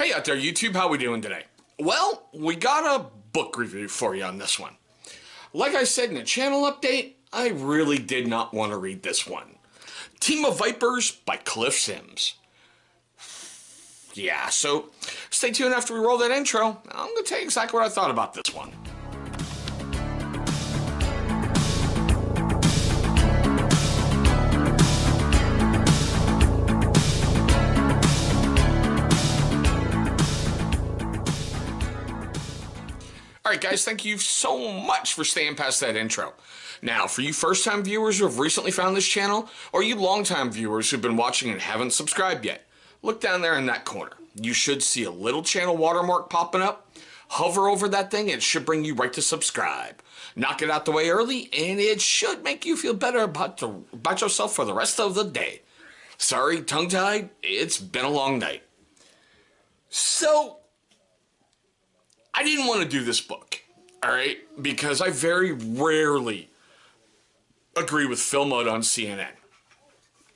Hey out there, YouTube, how we doing today? Well, we got a book review for you on this one. Like I said in the channel update, I really did not want to read this one. Team of Vipers by Cliff Sims. Yeah, so stay tuned after we roll that intro. I'm going to tell you exactly what I thought about this one. Alright guys, thank you so much for staying past that intro. Now, for you first-time viewers who have recently found this channel, or you long-time viewers who've been watching and haven't subscribed yet, look down there in that corner. You should see a little channel watermark popping up. Hover over that thing and it should bring you right to subscribe. Knock it out the way early and it should make you feel better about yourself for the rest of the day. Sorry, tongue-tied, it's been a long night. So, I didn't want to do this book, alright, because I very rarely agree with Phil Mudd on CNN.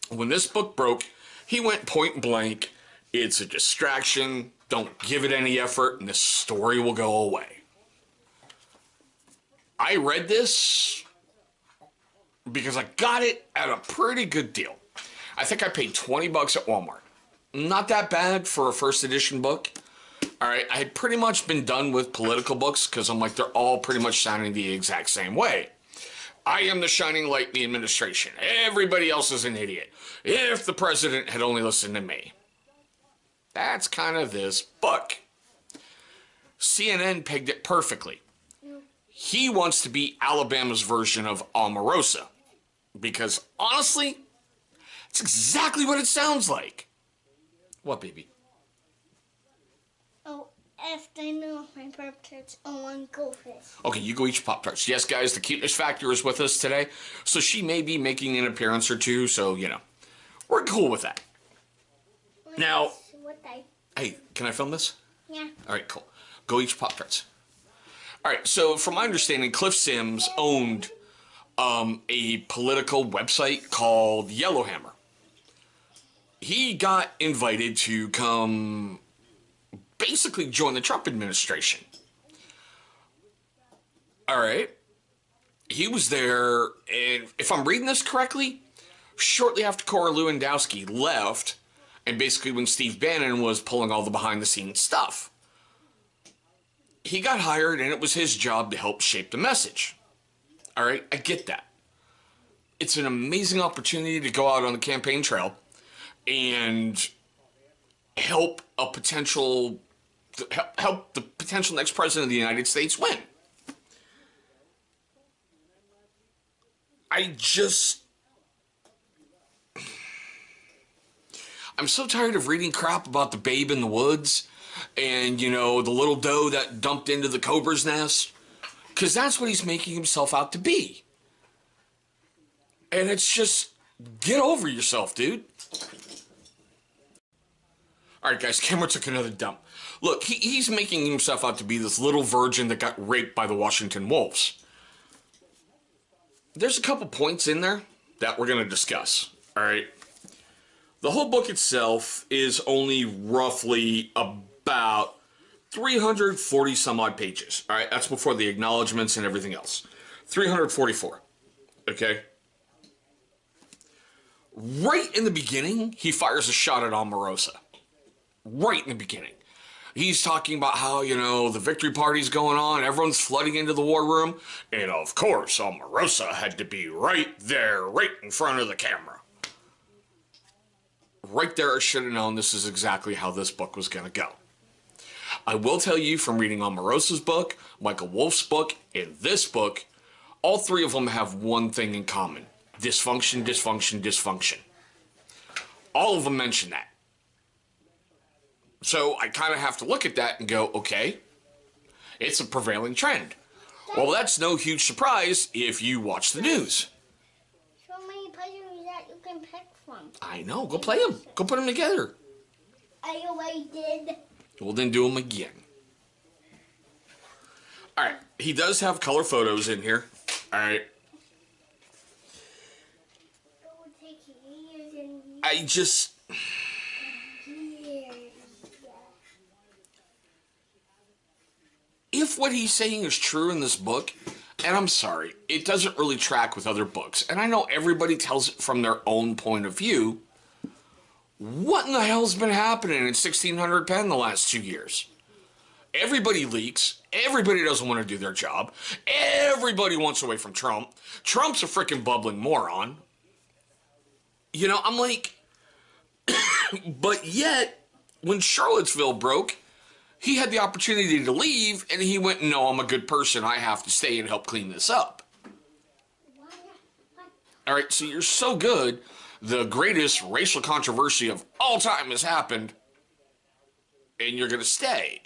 When this book broke, he went point blank, it's a distraction, don't give it any effort, and this story will go away. I read this because I got it at a pretty good deal. I think I paid 20 bucks at Walmart. Not that bad for a first edition book. Alright, I had pretty much been done with political books because I'm like, they're all pretty much sounding the exact same way. I am the shining light in the administration. Everybody else is an idiot. If the president had only listened to me. That's kind of this book. CNN pegged it perfectly. He wants to be Alabama's version of Omarosa. Because honestly, it's exactly what it sounds like. What, baby? Oh, afternoon, my Pop-Tarts. I want goldfish. Okay, you go eat your Pop-Tarts. Yes, guys, the cuteness factor is with us today. So she may be making an appearance or two, so, you know, we're cool with that. Now, hey, can I film this? Yeah. All right, cool. Go eat your Pop-Tarts. All right, so from my understanding, Cliff Sims owned a political website called Yellowhammer. He got invited to come basically join the Trump administration. All right. He was there, and if I'm reading this correctly, shortly after Cora Lewandowski left, and basically when Steve Bannon was pulling all the behind-the-scenes stuff. He got hired, and it was his job to help shape the message. All right, I get that. It's an amazing opportunity to go out on the campaign trail and help the potential next president of the United States win. I'm so tired of reading crap about the babe in the woods and, you know, the little doe that dumped into the cobra's nest. Because that's what he's making himself out to be. And it's just, get over yourself, dude. Alright guys, camera took another dump. Look, he's making himself out to be this little virgin that got raped by the Washington Wolves. There's a couple points in there that we're going to discuss. Alright. The whole book itself is only roughly about 340 some odd pages. Alright, that's before the acknowledgments and everything else. 344. Okay? Right in the beginning, he fires a shot at Omarosa. Right in the beginning. He's talking about how, you know, the victory party's going on, everyone's flooding into the war room, and of course, Omarosa had to be right there, right in front of the camera. Right there, I should have known this is exactly how this book was going to go. I will tell you from reading Omarosa's book, Michael Wolff's book, and this book, all three of them have one thing in common. Dysfunction, dysfunction, dysfunction. All of them mention that. So I kind of have to look at that and go, okay, it's a prevailing trend. Well, that's no huge surprise if you watch the news. So many puzzles that you can pick from. I know. Go play them. Go put them together. I already did. Well, then do them again. All right. He does have color photos in here. All right. I just... if what he's saying is true in this book, and I'm sorry, it doesn't really track with other books, and I know everybody tells it from their own point of view, what in the hell's been happening in 1600 Penn the last 2 years? Everybody leaks. Everybody doesn't want to do their job. Everybody wants away from Trump. Trump's a freaking bubbling moron. You know, I'm like, but yet, when Charlottesville broke, he had the opportunity to leave, and he went, no, I'm a good person. I have to stay and help clean this up. All right, so you're so good. The greatest racial controversy of all time has happened, and you're going to stay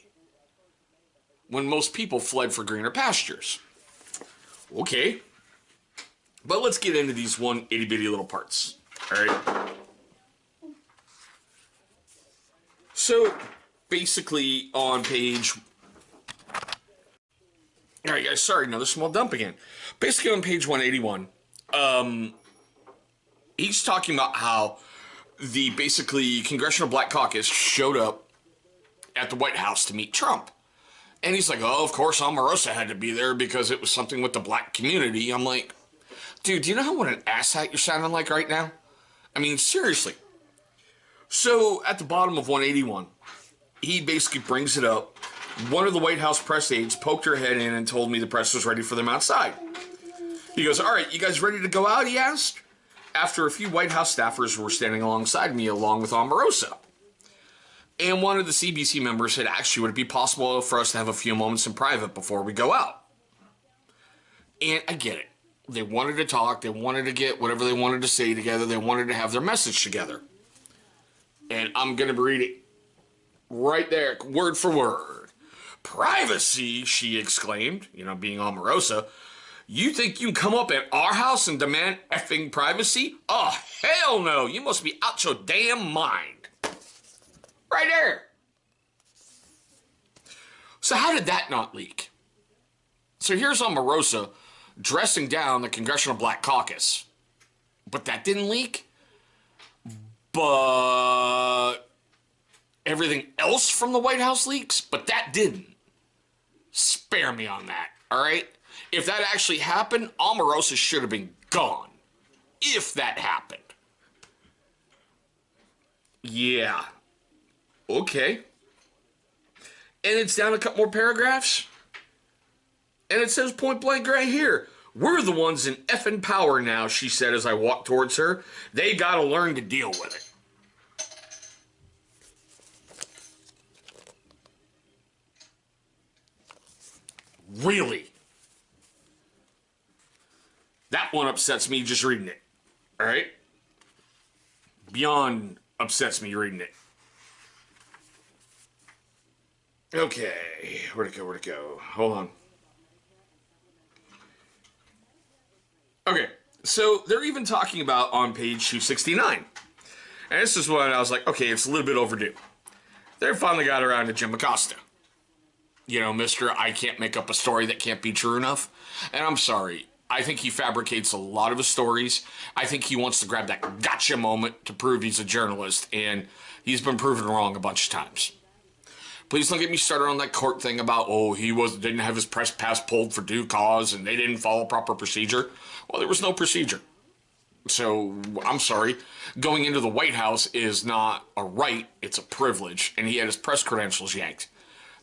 when most people fled for greener pastures. Okay. But let's get into these one itty-bitty little parts. All right. So, basically, on page... All right, guys, sorry, another small dump again. Basically, on page 181, he's talking about how the, basically, Congressional Black Caucus showed up at the White House to meet Trump. And he's like, oh, of course, Omarosa had to be there because it was something with the black community. I'm like, dude, do you know what an asshat you're sounding like right now? I mean, seriously. So, at the bottom of 181, he basically brings it up. One of the White House press aides poked her head in and told me the press was ready for them outside. He goes, all right, you guys ready to go out, he asked, after a few White House staffers were standing alongside me along with Omarosa. And one of the CBC members said, actually, would it be possible for us to have a few moments in private before we go out? And I get it. They wanted to talk. They wanted to get whatever they wanted to say together. They wanted to have their message together. And I'm going to read it right there, word for word. Privacy, she exclaimed, you know, being Omarosa. You think you can come up at our house and demand effing privacy? Oh, hell no. You must be out your damn mind. Right there. So how did that not leak? So here's Omarosa dressing down the Congressional Black Caucus. But that didn't leak. But everything else from the White House leaks. But that didn't. Spare me on that, all right? If that actually happened, Omarosa should have been gone. If that happened. Yeah. Okay. And it's down a couple more paragraphs. And it says point blank right here. We're the ones in effing power now, she said as I walked towards her. They gotta learn to deal with it. Really? That one upsets me just reading it. Alright? Beyond upsets me reading it. Okay, where'd it go? Hold on. Okay, so they're even talking about on page 269. And this is when I was like, okay, it's a little bit overdue. They finally got around to Jim Acosta. You know, Mr. I can't make up a story that can't be true enough. And I'm sorry, I think he fabricates a lot of his stories. I think he wants to grab that gotcha moment to prove he's a journalist, and he's been proven wrong a bunch of times. Please don't get me started on that court thing about, oh, he didn't have his press pass pulled for due cause and they didn't follow proper procedure. Well, there was no procedure. So, I'm sorry. Going into the White House is not a right, it's a privilege. And he had his press credentials yanked.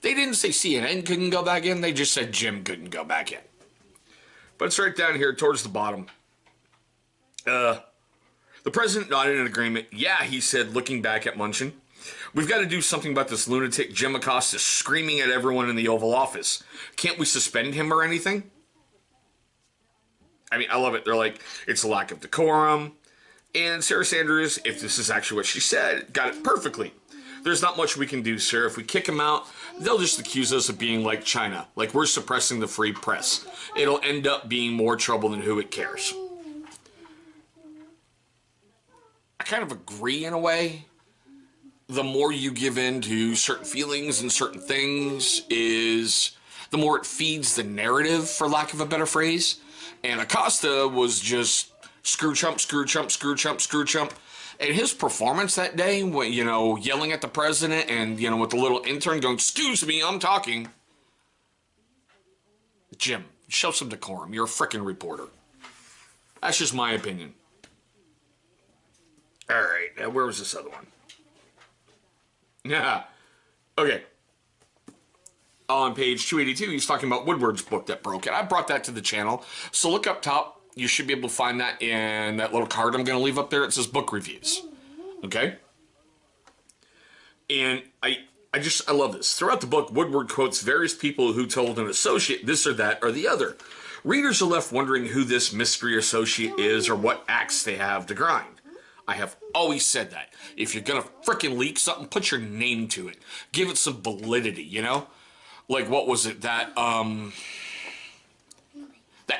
They didn't say CNN couldn't go back in, they just said Jim couldn't go back in. But it's right down here towards the bottom. The president nodded in agreement. Yeah, he said, looking back at Munchin. We've got to do something about this lunatic Jim Acosta screaming at everyone in the Oval Office. Can't we suspend him or anything? I mean, I love it. They're like, it's a lack of decorum. And Sarah Sanders, if this is actually what she said, got it perfectly. There's not much we can do, sir. If we kick him out, they'll just accuse us of being like China, like we're suppressing the free press. It'll end up being more trouble than who it cares. I kind of agree in a way. The more you give in to certain feelings and certain things is the more it feeds the narrative, for lack of a better phrase. And Acosta was just screw Trump, screw Trump, screw Trump, screw Trump. And his performance that day, when, you know, yelling at the president and, you know, with the little intern going, excuse me, I'm talking. Jim, show some decorum. You're a frickin' reporter. That's just my opinion. All right, now where was this other one? Yeah. Okay. On page 282, he's talking about Woodward's book that broke. And I brought that to the channel. So look up top. You should be able to find that in that little card I'm going to leave up there. It says book reviews. Okay? And I love this. Throughout the book, Woodward quotes various people who told an associate this or that or the other. Readers are left wondering who this mystery associate is or what axe they have to grind. I have always said that. If you're going to frickin' leak something, put your name to it. Give it some validity, you know? Like, what was it? That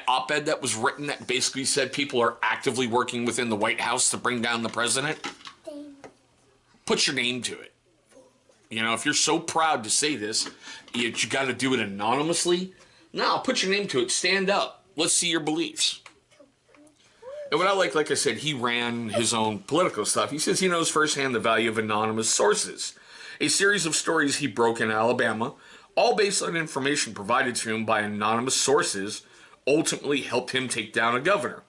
op-ed that was written that basically said people are actively working within the White House to bring down the president? Put your name to it. You know, if you're so proud to say this, you got to do it anonymously. No, put your name to it. Stand up. Let's see your beliefs. And what I like I said, he ran his own political stuff. He says he knows firsthand the value of anonymous sources. A series of stories he broke in Alabama, all based on information provided to him by anonymous sources, ultimately helped him take down a governor.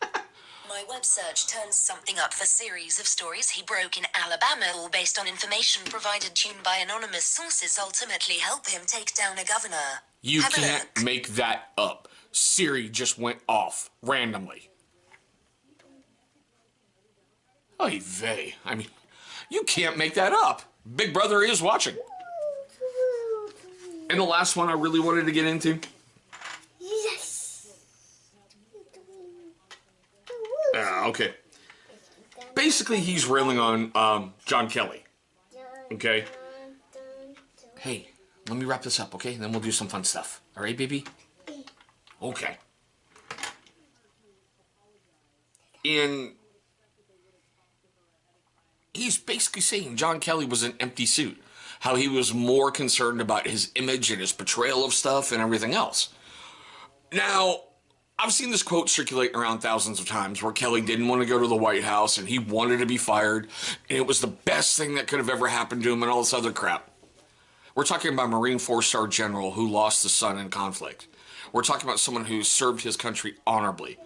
My web search turns something up for series of stories he broke in Alabama, all based on information provided to him by anonymous sources, ultimately help him take down a governor. You can't make that up. Siri just went off randomly. Oy vey. I mean, you can't make that up. Big Brother is watching. And the last one I really wanted to get into. Yes. Okay. Basically, he's railing on John Kelly. Okay? Hey, let me wrap this up, okay? Then we'll do some fun stuff. All right, baby? Okay. And he's basically saying John Kelly was an empty suit. How he was more concerned about his image and his portrayal of stuff and everything else. Now, I've seen this quote circulate around thousands of times where Kelly didn't want to go to the White House and he wanted to be fired and it was the best thing that could have ever happened to him and all this other crap. We're talking about a Marine 4-star general who lost his son in conflict. We're talking about someone who served his country honorably.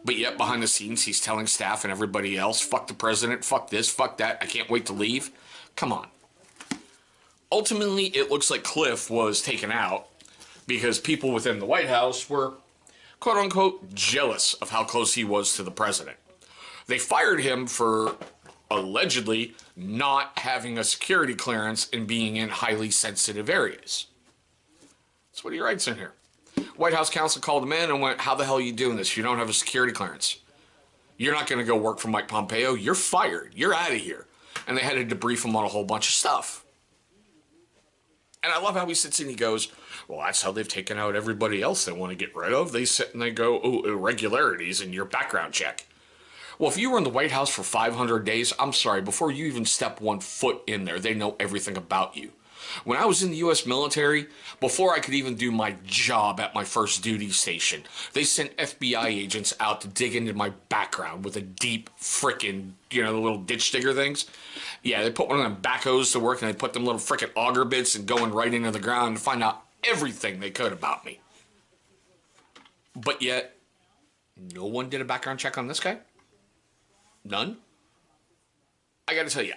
But yet, behind the scenes, he's telling staff and everybody else, fuck the president, fuck this, fuck that, I can't wait to leave. Come on. Ultimately, it looks like Cliff was taken out because people within the White House were, quote-unquote, jealous of how close he was to the president. They fired him for allegedly not having a security clearance and being in highly sensitive areas. That's what he writes in here. White House counsel called him in and went, how the hell are you doing this? You don't have a security clearance. You're not going to go work for Mike Pompeo. You're fired. You're out of here. And they had to debrief him on a whole bunch of stuff. And I love how he sits and he goes, well, that's how they've taken out everybody else they want to get rid of. They sit and they go, oh, irregularities in your background check. Well, if you were in the White House for 500 days, I'm sorry, before you even step one foot in there, they know everything about you. When I was in the U.S. military, before I could even do my job at my first duty station, they sent FBI agents out to dig into my background with a deep frickin', you know, the little ditch digger things. Yeah, they put one of them backhoes to work and they put them little frickin' auger bits and going right into the ground to find out everything they could about me. But yet, no one did a background check on this guy? None? I gotta tell you,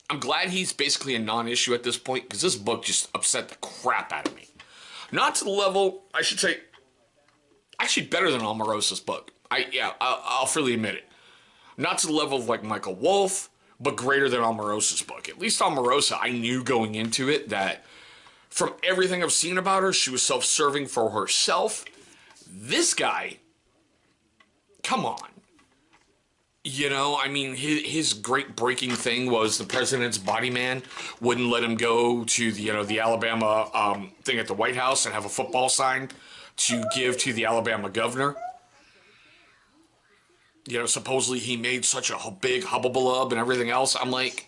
I'm glad he's basically a non-issue at this point because this book just upset the crap out of me. Not to the level, I should say, actually better than Omarosa's book. I'll freely admit it. Not to the level of like Michael Wolff, but greater than Omarosa's book. At least Omarosa, I knew going into it that from everything I've seen about her, she was self-serving for herself. This guy, come on. You know, I mean, his great breaking thing was the president's body man wouldn't let him go to the, you know, the Alabama thing at the White House and have a football sign to give to the Alabama governor. You know, supposedly he made such a big hubbubalub and everything else. I'm like,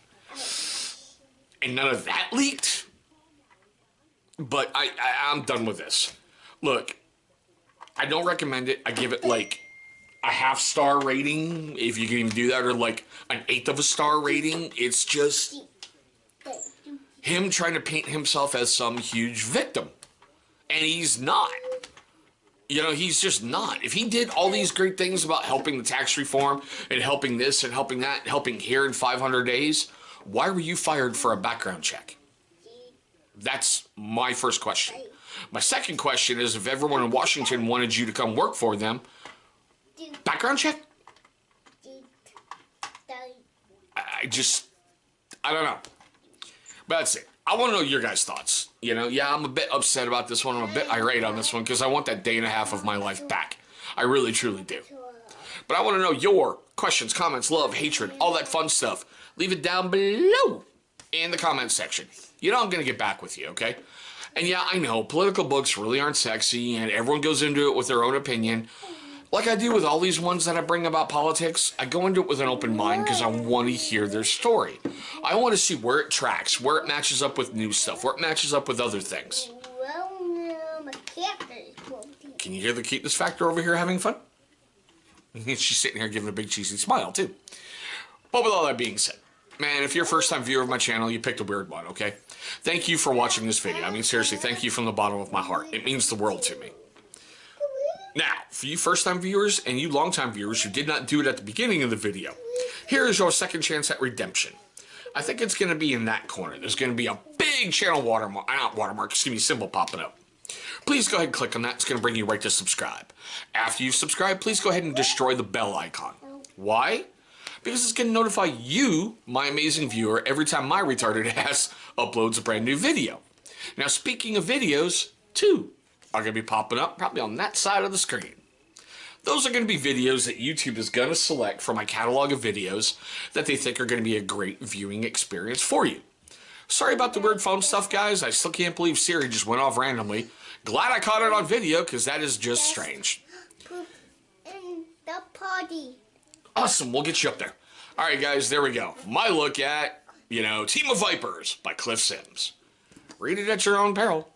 and none of that leaked? But I'm done with this. Look, I don't recommend it. I give it like a half-star rating, if you can even do that, or like an 1/8 of a star rating. It's just, him trying to paint himself as some huge victim. And he's not. You know, he's just not. If he did all these great things about helping the tax reform and helping this and helping that, helping here in 500 days, why were you fired for a background check? That's my first question. My second question is, if everyone in Washington wanted you to come work for them, background check? I don't know. But that's it. I want to know your guys' thoughts. You know, yeah, I'm a bit upset about this one. I'm a bit irate on this one because I want that day and a half of my life back. I really, truly do. But I want to know your questions, comments, love, hatred, all that fun stuff. Leave it down below in the comments section. You know I'm going to get back with you, okay? And yeah, I know, political books really aren't sexy, and everyone goes into it with their own opinion. Like I do with all these ones that I bring about politics, I go into it with an open mind because I want to hear their story. I want to see where it tracks, where it matches up with new stuff, where it matches up with other things. Can you hear the cuteness factor over here having fun? She's sitting here giving a big cheesy smile, too. But with all that being said, man, if you're a first-time viewer of my channel, you picked a weird one, okay? Thank you for watching this video. I mean, seriously, thank you from the bottom of my heart. It means the world to me. Now, for you first-time viewers and you long-time viewers who did not do it at the beginning of the video, here is your second chance at redemption. I think it's going to be in that corner. There's going to be a big channel symbol popping up. Please go ahead and click on that. It's going to bring you right to subscribe. After you've subscribed, please go ahead and destroy the bell icon. Why? Because it's going to notify you, my amazing viewer, every time my retarded ass uploads a brand new video. Now, speaking of videos, two are going to be popping up probably on that side of the screen. Those are going to be videos that YouTube is going to select from my catalog of videos that they think are going to be a great viewing experience for you. Sorry about the weird phone stuff, guys. I still can't believe Siri just went off randomly. Glad I caught it on video because that is just strange. Poop in the party. Awesome. We'll get you up there. All right, guys. There we go. My look at, Team of Vipers by Cliff Sims. Read it at your own peril.